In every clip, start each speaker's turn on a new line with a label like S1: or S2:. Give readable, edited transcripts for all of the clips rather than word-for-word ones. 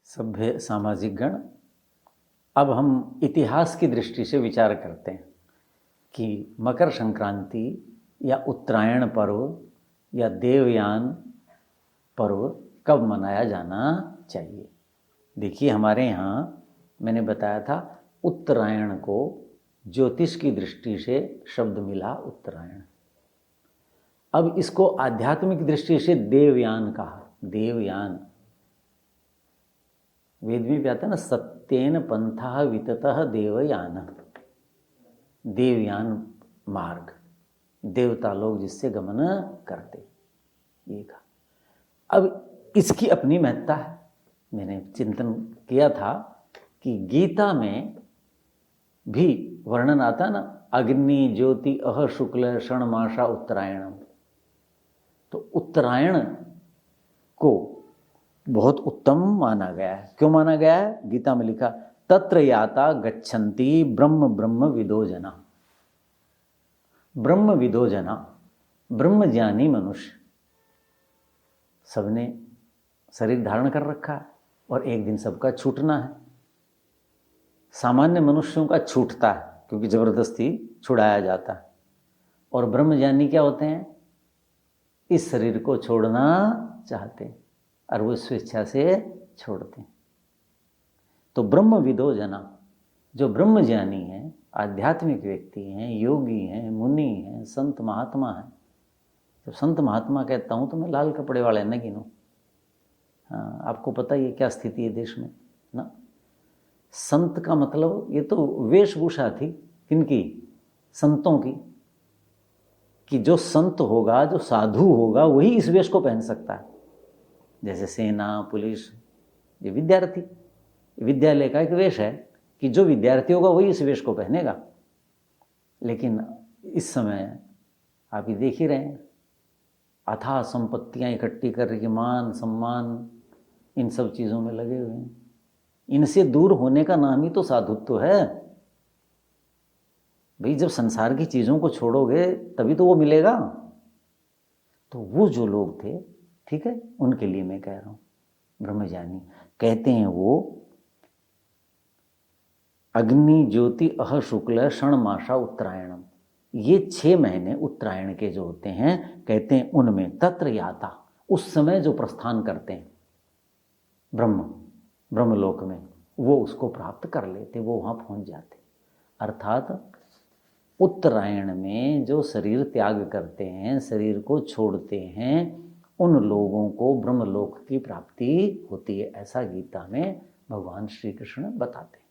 S1: सभ्य सामाजिक गण, अब हम इतिहास की दृष्टि से विचार करते हैं कि मकर संक्रांति या उत्तरायण पर्व या देवयान पर्व कब मनाया जाना चाहिए। देखिए, हमारे यहाँ मैंने बताया था उत्तरायण को ज्योतिष की दृष्टि से शब्द मिला उत्तरायण। अब इसको आध्यात्मिक दृष्टि से देवयान कहा। देवयान वेद में भी आता है ना, सत्येन पंथा विततः देवयान। देवयान मार्ग, देवता लोग जिससे गमन करते, ये कहा। अब इसकी अपनी महत्ता है। मैंने चिंतन किया था कि गीता में भी वर्णन आता ना, अग्नि ज्योति अह शुक्ल षणमासा उत्तरायणम। तो उत्तरायण को बहुत उत्तम माना गया है। क्यों माना गया है? गीता में लिखा, तत्र याता गच्छन्ति ब्रह्म ब्रह्म विदो जना। ब्रह्म विदो जना, ब्रह्म ज्ञानी मनुष्य। सबने शरीर धारण कर रखा है और एक दिन सबका छूटना है। सामान्य मनुष्यों का छूटता है क्योंकि जबरदस्ती छुड़ाया जाता है। और ब्रह्मज्ञानी क्या होते हैं? इस शरीर को छोड़ना चाहते हैं और वो स्वेच्छा से छोड़ते हैं। तो ब्रह्म विदो जना, जो ब्रह्मज्ञानी हैं, आध्यात्मिक व्यक्ति हैं, योगी हैं, मुनि हैं, संत महात्मा हैं। जब संत महात्मा कहता हूँ तो मैं लाल कपड़े वाले न गिनूँ। हाँ, आपको पता ही है क्या स्थिति है देश में ना। संत का मतलब, ये तो वेशभूषा थी किनकी? संतों की। कि जो संत होगा, जो साधु होगा, वही इस वेश को पहन सकता है। जैसे सेना, पुलिस, ये विद्यार्थी, विद्यालय का एक वेश है कि जो विद्यार्थी होगा वही इस वेश को पहनेगा। लेकिन इस समय आप ये देख ही रहे हैं, अथाह संपत्तियां इकट्ठी करके मान सम्मान इन सब चीज़ों में लगे हुए हैं। इनसे दूर होने का नाम ही तो साधुत्व है भाई। जब संसार की चीज़ों को छोड़ोगे तभी तो वो मिलेगा। तो वो जो लोग थे, ठीक है, उनके लिए मैं कह रहा हूँ, ब्रह्मज्ञानी कहते हैं वो अग्नि ज्योति अह शुक्ल षणमासा उत्तरायणम। ये 6 महीने उत्तरायण के जो होते हैं, कहते हैं उनमें तत्र याता, उस समय जो प्रस्थान करते हैं ब्रह्मलोक में, वो उसको प्राप्त कर लेते, वो वहाँ पहुँच जाते। अर्थात उत्तरायण में जो शरीर त्याग करते हैं, शरीर को छोड़ते हैं, उन लोगों को ब्रह्मलोक की प्राप्ति होती है। ऐसा गीता में भगवान श्री कृष्ण बताते हैं।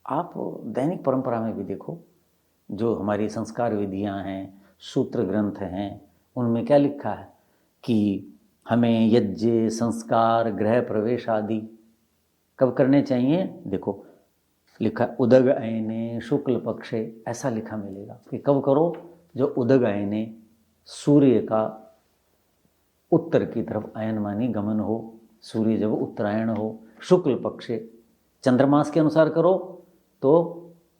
S1: आप दैनिक परंपरा में भी देखो, जो हमारी संस्कार विधियां हैं, सूत्र ग्रंथ हैं, उनमें क्या लिखा है कि हमें यज्ञ, संस्कार, गृह प्रवेश आदि कब करने चाहिए। देखो लिखा, उदग अयने शुक्ल पक्षे, ऐसा लिखा मिलेगा कि कब करो। जो उदग अयने, सूर्य का उत्तर की तरफ अयन मानी गमन हो, सूर्य जब उत्तरायण हो, शुक्ल पक्षे, चंद्रमास के अनुसार करो तो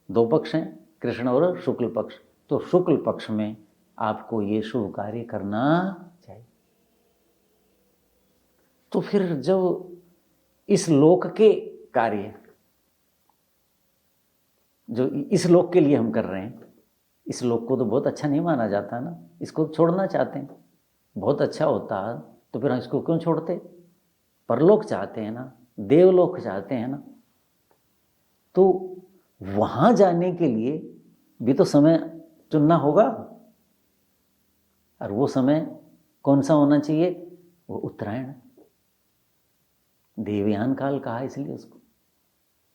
S1: 2 पक्ष हैं, कृष्ण और शुक्ल पक्ष। तो शुक्ल पक्ष में आपको ये शुभ कार्य करना चाहिए। तो फिर जब इस लोक के कार्य, जो इस लोक के लिए हम कर रहे हैं, इस लोक को तो बहुत अच्छा नहीं माना जाता ना, इसको छोड़ना चाहते हैं। बहुत अच्छा होता तो फिर हम इसको क्यों छोड़ते? परलोक चाहते हैं ना, देवलोक चाहते हैं ना। तो वहाँ जाने के लिए भी तो समय चुनना होगा, और वो समय कौन सा होना चाहिए? वो उत्तरायण, देवयान काल कहा इसलिए उसको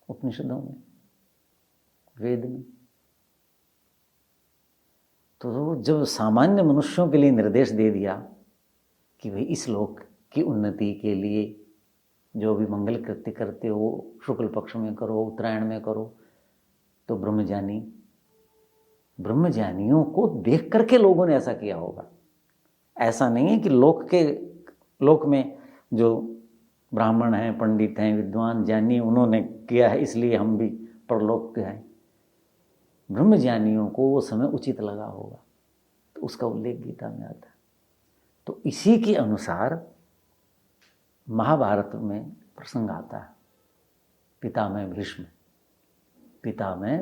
S1: उपनिषदों में, वेद में। तो जब सामान्य मनुष्यों के लिए निर्देश दे दिया कि भाई इस लोक की उन्नति के लिए जो भी मंगल कृत्य करते हो शुक्ल पक्ष में करो, उत्तरायण में करो, तो ब्रह्मज्ञानियों को देख करके लोगों ने ऐसा किया होगा। ऐसा नहीं है कि लोक में जो ब्राह्मण हैं, पंडित हैं, विद्वान ज्ञानी, उन्होंने किया है इसलिए हम भी परलोक के हैं। ब्रह्मज्ञानियों को वो समय उचित लगा होगा, तो उसका उल्लेख गीता में आता है। तो इसी के अनुसार महाभारत में प्रसंग आता है पितामह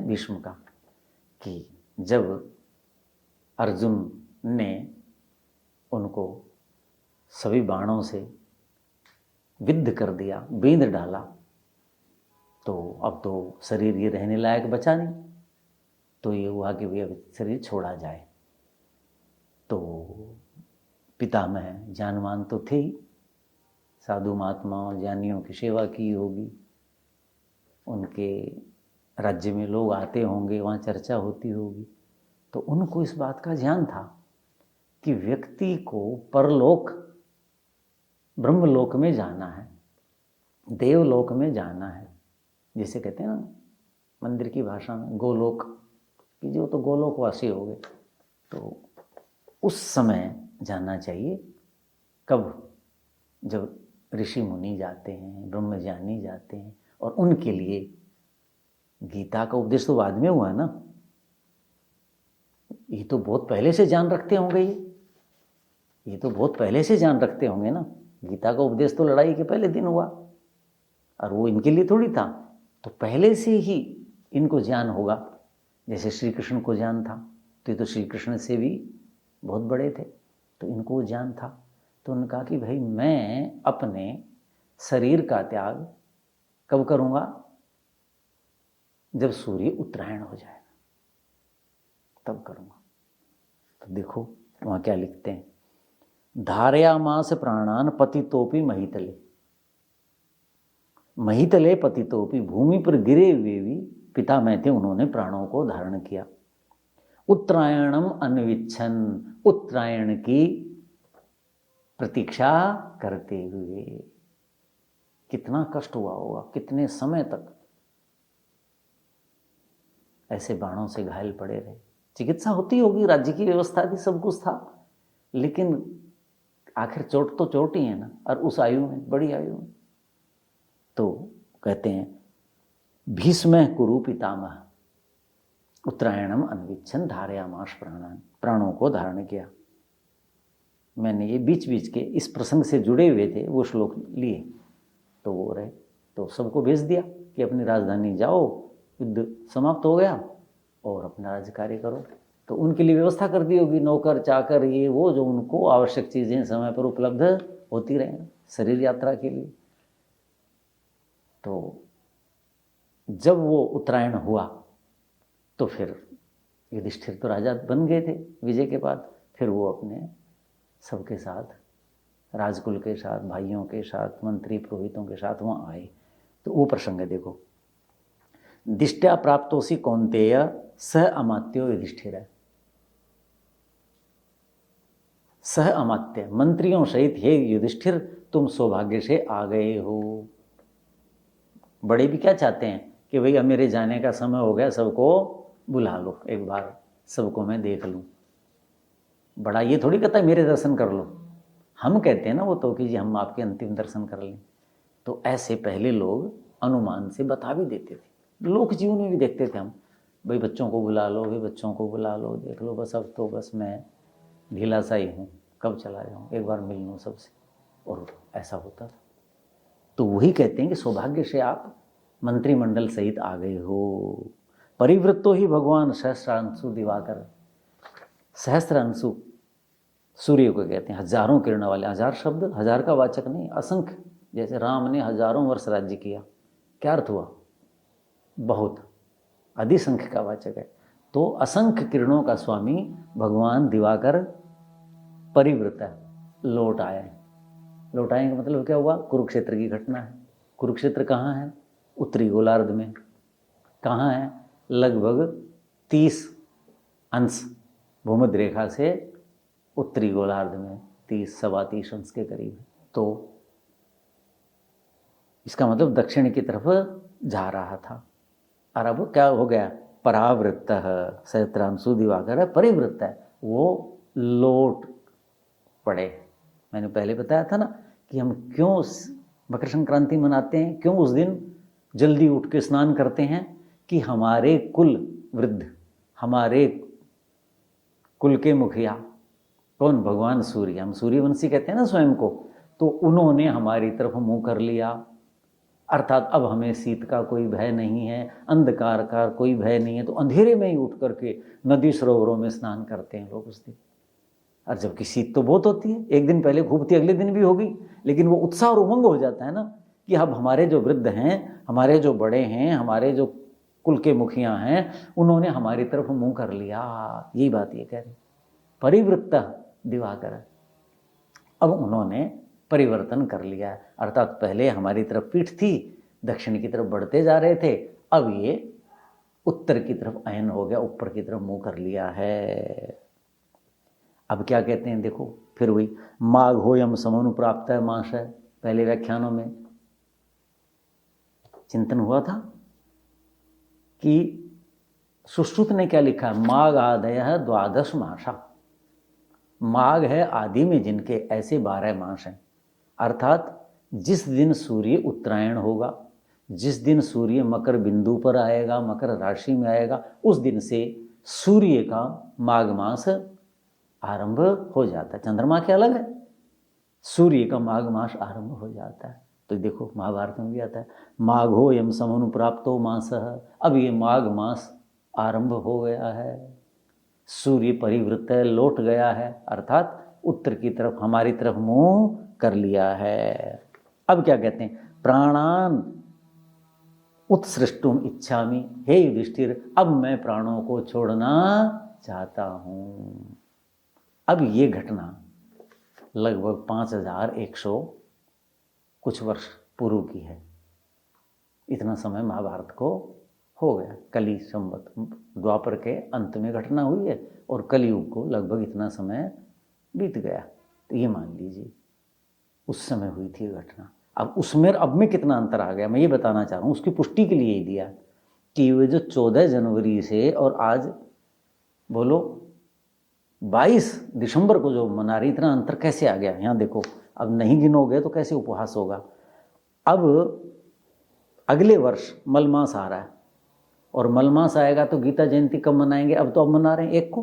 S1: भीष्म का, कि जब अर्जुन ने उनको सभी बाणों से विद्ध कर दिया, बींध डाला, तो अब तो शरीर ये रहने लायक बचा नहीं, तो ये हुआ कि भाई अब शरीर छोड़ा जाए। तो पितामह जानवान तो थे ही, साधु महात्माओं ज्ञानियों की सेवा की होगी, उनके राज्य में लोग आते होंगे, वहाँ चर्चा होती होगी, तो उनको इस बात का ज्ञान था कि व्यक्ति को परलोक ब्रह्मलोक में जाना है, देवलोक में जाना है, जिसे कहते हैं ना मंदिर की भाषा में गोलोक, कि जो तो गोलोकवासी हो गए, तो उस समय जाना चाहिए। कब? जब ऋषि मुनि जाते हैं, ब्रह्मज्ञानी जाते हैं, और उनके लिए गीता का उपदेश तो बाद में हुआ है ना, ये तो बहुत पहले से जान रखते होंगे, ये तो बहुत पहले से जान रखते होंगे ना। गीता का उपदेश तो लड़ाई के पहले दिन हुआ, और वो इनके लिए थोड़ी था, तो पहले से ही इनको ज्ञान होगा। जैसे श्री कृष्ण को ज्ञान था, तो ये तो श्री कृष्ण से भी बहुत बड़े थे, तो इनको ज्ञान था। तो उन्होंने कहा कि भाई मैं अपने शरीर का त्याग कब करूँगा? जब सूर्य उत्तरायण हो जाएगा, तब करूँगा। तो देखो वहाँ क्या लिखते हैं, धारयामास प्राणान पतितोपि महितले पतितोपि, भूमि पर गिरे हुए भी पितामह थे, उन्होंने प्राणों को धारण किया। उत्तरायणम अन्विच्छन, उत्तरायण की प्रतीक्षा करते हुए। कितना कष्ट हुआ होगा, कितने समय तक ऐसे बाणों से घायल पड़े रहे। चिकित्सा होती होगी, राज्य की व्यवस्था थी, सब कुछ था, लेकिन आखिर चोट तो चोट ही है ना, और उस आयु में, बड़ी आयु में। तो कहते हैं भीष्म कुरु पितामह उत्तरायणम अन्विच्छन धारयामास प्राणान, प्राणों को धारण किया। मैंने ये बीच बीच के इस प्रसंग से जुड़े हुए थे वो श्लोक लिए, तो वो रहे, तो सबको भेज दिया कि अपनी राजधानी जाओ, युद्ध समाप्त हो गया और अपना राज्य कार्य करो। तो उनके लिए व्यवस्था कर दी होगी, नौकर चाकर ये वो, जो उनको आवश्यक चीज़ें समय पर उपलब्ध होती रहें शरीर यात्रा के लिए। तो जब वो उत्तरायण हुआ तो फिर युधिष्ठिर तो राजा बन गए थे विजय के बाद, फिर वो अपने सबके साथ, राजकुल के साथ, भाइयों के साथ, मंत्री पुरोहितों के साथ वहाँ आए। तो वो प्रसंग है, देखो, दिष्ट्या प्राप्तोसी कौन्तेय सह अमात्यो युधिष्ठिर है। सह अमात्य, मंत्रियों सहित, हे युधिष्ठिर तुम सौभाग्य से आ गए हो। बड़े भी क्या चाहते हैं कि भाई अब मेरे जाने का समय हो गया, सबको बुला लो, एक बार सबको मैं देख लूँ। बड़ा ये थोड़ी कहता है मेरे दर्शन कर लो, हम कहते हैं ना वो तो कि जी हम आपके अंतिम दर्शन कर लें। तो ऐसे पहले लोग अनुमान से बता भी देते थे, लोक जीवन में भी देखते थे हम, भाई बच्चों को बुला लो, भाई बच्चों को बुला लो, देख लो, बस अब तो बस मैं ढीला सा ही हूँ, कब चला जाऊँ, एक बार मिल लूँ सबसे, और ऐसा होता था। तो वही कहते हैं कि सौभाग्य से आप मंत्रिमंडल सहित आ गए हो। परिवृत्तो ही भगवान सहस्रांशु दिवाकर, सहस्रांशु सूर्य को कहते हैं, हजारों किरणों वाले। हजार शब्द हजार का वाचक नहीं, असंख्य, जैसे राम ने हजारों वर्ष राज्य किया, क्या अर्थ हुआ? बहुत, अधिसंख्य का वाचक है। तो असंख्य किरणों का स्वामी भगवान दिवाकर परिवृत है, लौट आए हैं। लौट आए का मतलब क्या हुआ? कुरुक्षेत्र की घटना है। कुरुक्षेत्र कहाँ है? उत्तरी गोलार्ध में। कहाँ है? लगभग 30 अंश भूमध्य रेखा से उत्तरी गोलार्ध में, 30-30 अंश के करीब। तो इसका मतलब दक्षिण की तरफ जा रहा था। और अब क्या हो गया? परावृत्त, सहस्रांशु दिवाकर है, परिवृत्त है, वो लौट पड़े। मैंने पहले बताया था ना कि हम क्यों मकर संक्रांति मनाते हैं, क्यों उस दिन जल्दी उठ के स्नान करते हैं, कि हमारे कुल वृद्ध, हमारे कुल के मुखिया कौन? भगवान सूर्य। हम सूर्यवंशी कहते हैं ना स्वयं को, तो उन्होंने हमारी तरफ मुंह कर लिया, अर्थात अब हमें शीत का कोई भय नहीं है, अंधकार का कोई भय नहीं है, तो अंधेरे में ही उठ करके नदी सरोवरों में स्नान करते हैं लोग उस दिन। और जबकि शीत तो बहुत होती है, एक दिन पहले खूब थी, अगले दिन भी होगी, लेकिन वो उत्साह और उमंग हो जाता है ना कि अब हमारे जो वृद्ध हैं, हमारे जो बड़े हैं, हमारे जो कुल के मुखिया हैं, उन्होंने हमारी तरफ मुंह कर लिया। यही बात ये कह रहे, परिवृत्त दिवाकर, अब उन्होंने परिवर्तन कर लिया है, अर्थात पहले हमारी तरफ पीठ थी, दक्षिण की तरफ बढ़ते जा रहे थे, अब ये उत्तर की तरफ अयन हो गया, ऊपर की तरफ मुंह कर लिया है। अब क्या कहते हैं देखो, फिर वही माघ हो यम समनुप्राप्त है मास है, पहले व्याख्यानों में चिंतन हुआ था कि सुश्रुत ने क्या लिखा है, माघ आदय है द्वादश मासा, माघ है आदि में जिनके ऐसे 12 मास हैं, अर्थात जिस दिन सूर्य उत्तरायण होगा, जिस दिन सूर्य मकर बिंदु पर आएगा, मकर राशि में आएगा, उस दिन से सूर्य का माघ मास आरंभ हो जाता है। चंद्रमा के अलग है, सूर्य का माघ मास आरंभ हो जाता है। तो देखो महाभारत में भी आता है, माघो यम समनुप्राप्तो मासः, अब ये माघ मास आरंभ हो गया है, सूर्य परिवृत्त लौट गया है, अर्थात उत्तर की तरफ हमारी तरफ मुंह कर लिया है। अब क्या कहते हैं, प्राणान उत्सृष्टुम इच्छामि, हे युधिष्ठिर अब मैं प्राणों को छोड़ना चाहता हूँ। अब ये घटना लगभग 5100 कुछ वर्ष पूर्व की है, इतना समय महाभारत को हो गया, कली संवत द्वापर के अंत में घटना हुई है और कलियुग को लगभग इतना समय बीत गया। तो ये मान लीजिए उस समय हुई थी घटना। अब उसमें अब में कितना अंतर आ गया मैं ये बताना चाह रहा हूँ, उसकी पुष्टि के लिए ही दिया कि वे जो 14 जनवरी से और आज बोलो 22 दिसंबर को जो मना रही, इतना अंतर कैसे आ गया। यहाँ देखो, अब नहीं गिनोगे तो कैसे उपहास होगा। अब अगले वर्ष मलमास आ रहा है और मलमास आएगा तो गीता जयंती कब मनाएंगे, अब तो अब मना रहे हैं 1 को,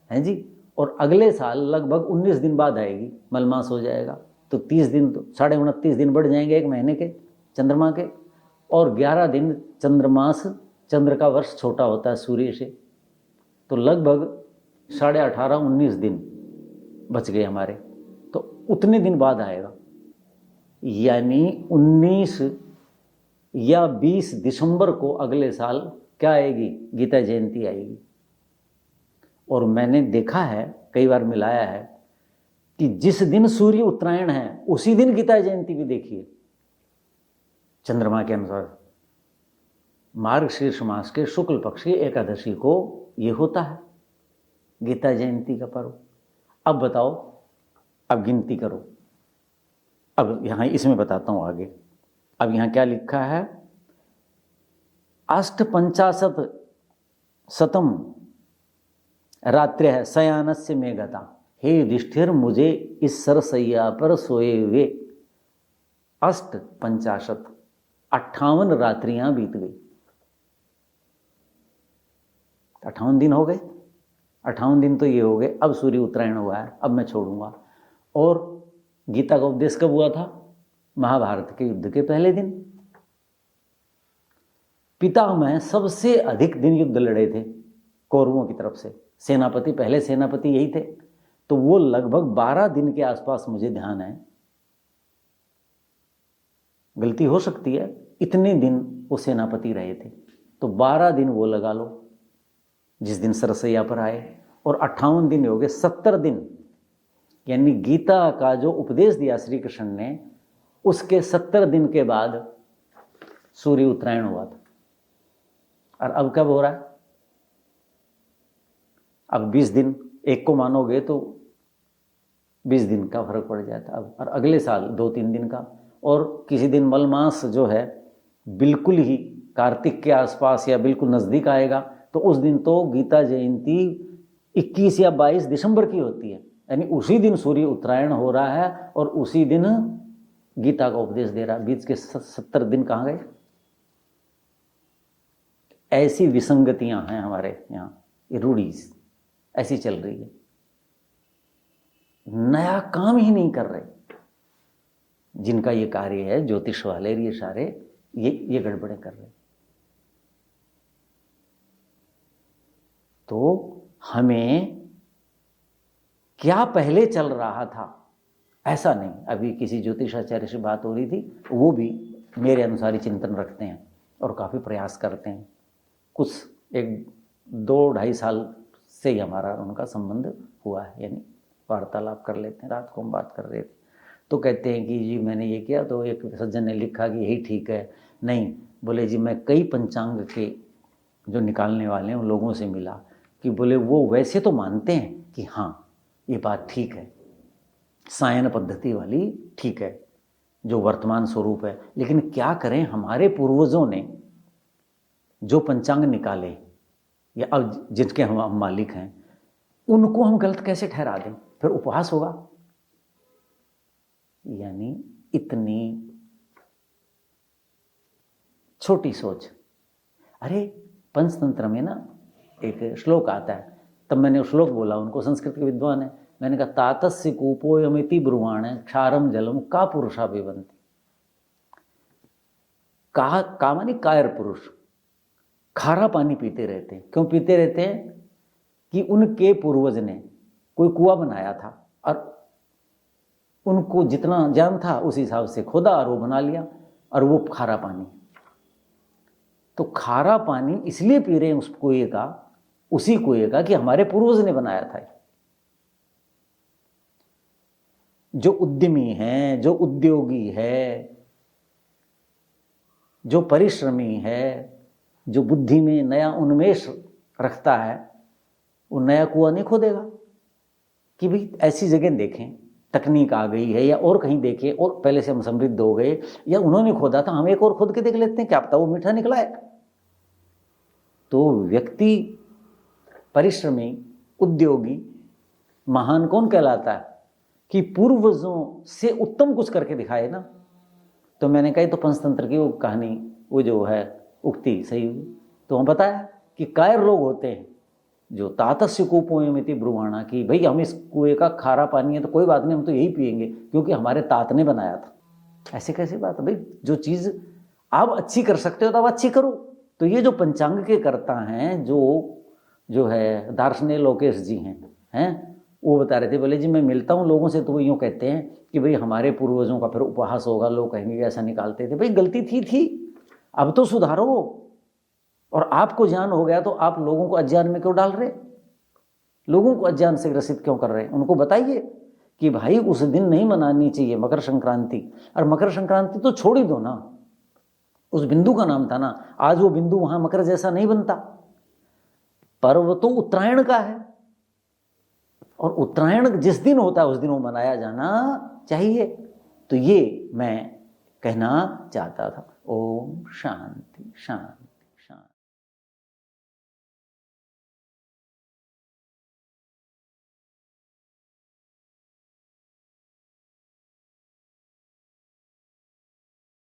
S1: हैं जी, और अगले साल लगभग 19 दिन बाद आएगी, मलमास हो जाएगा तो 30 दिन, तो 29.5 दिन बढ़ जाएंगे 1 महीने के चंद्रमा के, और 11 दिन चंद्रमास, चंद्र का वर्ष छोटा होता है सूर्य से, तो लगभग 18.5-19 दिन बच गए हमारे, तो उतने दिन बाद आएगा, यानी 19 या 20 दिसंबर को अगले साल क्या आएगी, गीता जयंती आएगी। और मैंने देखा है, कई बार मिलाया है कि जिस दिन सूर्य उत्तरायण है उसी दिन गीता जयंती भी देखिए चंद्रमा के अनुसार, मार्गशीर्ष मास के शुक्ल पक्ष की एकादशी को ये होता है गीता जयंती का पर्व। अब बताओ, अब गिनती करो, अब यहाँ इसमें बताता हूँ आगे। अब यहाँ क्या लिखा है, 850 शतम रात्रि शयानस्य में गता, हे युधिष्ठिर मुझे इस सरसैया पर सोए हुए 850 58 रात्रियां बीत गई, 58 दिन हो गए, 58 दिन तो ये हो गए, अब सूर्य उत्तरायण हुआ है, अब मैं छोड़ूंगा। और गीता का उपदेश कब हुआ था, महाभारत के युद्ध के पहले दिन। पितामह सबसे अधिक दिन युद्ध लड़े थे कौरवों की तरफ से, सेनापति, पहले सेनापति यही थे, तो वो लगभग 12 दिन के आसपास, मुझे ध्यान है, गलती हो सकती है, इतने दिन वो सेनापति रहे थे, तो 12 दिन वो लगा लो जिस दिन सरसैया पर आए, और 58 दिन हो गए, 70 दिन, यानी गीता का जो उपदेश दिया श्री कृष्ण ने, उसके 70 दिन के बाद सूर्य उत्तरायण हुआ था। और अब कब हो रहा है, अब 20 दिन, 1 को मानोगे तो 20 दिन का फर्क पड़ जाता अब, और अगले साल 2-3 दिन का, और किसी दिन मलमास जो है बिल्कुल ही कार्तिक के आसपास या बिल्कुल नज़दीक आएगा, तो उस दिन तो गीता जयंती 21 या 22 दिसंबर की होती है, यानी उसी दिन सूर्य उत्तरायण हो रहा है और उसी दिन गीता का उपदेश दे रहा है। बीच के 70 दिन कहाँ गए। ऐसी विसंगतियां हैं हमारे यहाँ, रूढ़ी ऐसी चल रही है, नया काम ही नहीं कर रहे, जिनका ये कार्य है, ज्योतिष वाले ये सारे ये गड़बड़ें कर रहे। तो हमें क्या पहले चल रहा था ऐसा नहीं। अभी किसी ज्योतिषाचार्य से बात हो रही थी, वो भी मेरे अनुसार ही चिंतन रखते हैं और काफ़ी प्रयास करते हैं। कुछ 1-2-2.5 साल से ही हमारा उनका संबंध हुआ है, यानी वार्तालाप कर लेते हैं। रात को हम बात कर रहे थे तो कहते हैं कि जी मैंने ये किया, तो एक सज्जन ने लिखा कि यही ठीक है। नहीं, बोले जी मैं कई पंचांग के जो निकालने वाले हैं उन लोगों से मिला कि बोले वो वैसे तो मानते हैं कि हाँ ये बात ठीक है, सायन पद्धति वाली ठीक है, जो वर्तमान स्वरूप है, लेकिन क्या करें, हमारे पूर्वजों ने जो पंचांग निकाले या अब जिनके हम मालिक हैं, उनको हम गलत कैसे ठहरा दें, फिर उपहास होगा। यानी इतनी छोटी सोच। अरे पंचतंत्र में ना एक श्लोक आता है, तब मैंने वो श्लोक बोला, उनको संस्कृत के विद्वान है, मैंने कहा तातस्य कूपोयमिति ब्रुवाण क्षारम जलम का पुरुषा पिबन्ति। का मानी कायर पुरुष खारा पानी पीते रहते हैं। क्यों पीते रहते हैं? कि उनके पूर्वज ने कोई कुआं बनाया था और उनको जितना ज्ञान था उस हिसाब से खोदा और वो बना लिया, और वो खारा पानी। तो खारा पानी इसलिए पी रहे हैं उस कुएं का, उसी कुएं का कि हमारे पूर्वज ने बनाया था। जो उद्यमी है, जो उद्योगी है, जो परिश्रमी है, जो बुद्धि में नया उन्मेष रखता है, वो नया कुआं नहीं खोदेगा कि भाई ऐसी जगह देखें, तकनीक आ गई है, या और कहीं देखें और पहले से हम समृद्ध हो गए, या उन्होंने खोदा था हम एक और खोद के देख लेते हैं, क्या पता वो मीठा निकला है। तो व्यक्ति परिश्रमी उद्योगी महान कौन कहलाता है? कि पूर्वजों से उत्तम कुछ करके दिखाए ना। तो मैंने कही तो पंचतंत्र की वो कहानी, वो जो है उक्ति सही हुई। तो हम बताया कि कायर लोग होते हैं जो तातस्य कूपोयमिति ब्रुवाणा, कि भाई हम इस कुएं का खारा पानी है तो कोई बात नहीं, हम तो यही पिएंगे क्योंकि हमारे तात ने बनाया था। ऐसे कैसे बात है भाई? जो चीज़ आप अच्छी कर सकते हो तो आप अच्छी करो। तो ये जो पंचांग के कर्ता हैं, जो है दार्शनिक लोकेश जी हैं, वो बता रहे थे, बोले जी मैं मिलता हूँ लोगों से तो वो यूँ कहते हैं कि भाई हमारे पूर्वजों का फिर उपहास होगा, लोग कहेंगे कि ऐसा निकालते थे। भाई गलती थी, अब तो सुधारो। और आपको ज्ञान हो गया तो आप लोगों को अज्ञान में क्यों डाल रहे? लोगों को अज्ञान से ग्रसित क्यों कर रहे हैं? उनको बताइए कि भाई उस दिन नहीं मनानी चाहिए मकर संक्रांति। और मकर संक्रांति तो छोड़ ही दो ना, उस बिंदु का नाम था ना, आज वो बिंदु वहां मकर जैसा नहीं बनता। पर्व तो उत्तरायण का है, और उत्तरायण जिस दिन होता है उस दिन वो मनाया जाना चाहिए। तो ये मैं कहना चाहता था। ओम शांति शांति।